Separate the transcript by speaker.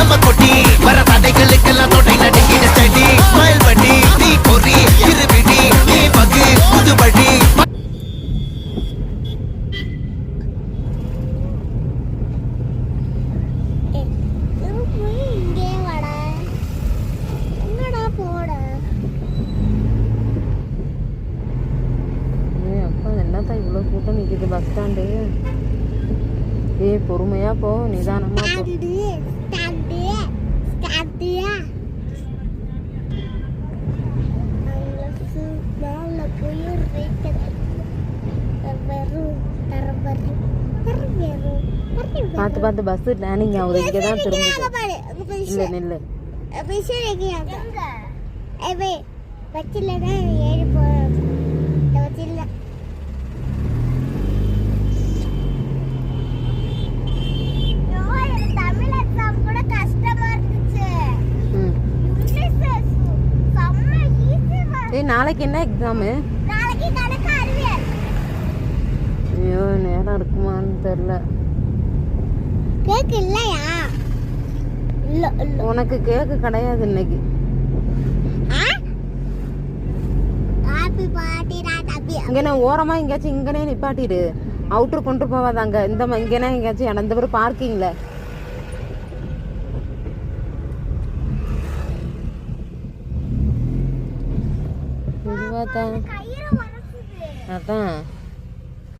Speaker 1: நம்ம கொட்டி வர தடைகளுக்கெல்லாம் தொட்டை நடுங்கிட செடி ஸ்மைல் பண்ணி நீ பொறி இருவிடி நீ பகு புதுபடி
Speaker 2: இவ்வளோ கூட்டம் நிற்கிது பஸ் ஸ்டாண்டு. பொறுமையா போ, நிதானமா போ. பார்த்து பார்த்து பஸ் லேண்டிங் ஆகுது. இங்கே தான் திரும்புது. இல்லை நில்லு. நாளைக்கு என்ன எக்ஸாமு? ஐயோ நேரம் இருக்குமான்னு தெரியல.
Speaker 3: கேக்கு இல்லையா?
Speaker 2: உனக்கு கேக்கு கிடையாது இன்னைக்கு. இங்கே ஓரமா எங்கேயாச்சும் இங்கனே நிப்பாட்டிடு. அவுட்டர் கொண்டு போவாதாங்க. இந்த இங்கேனா எங்கேயாச்சும் இந்த பேர் பார்க்கிங்ல. அதான்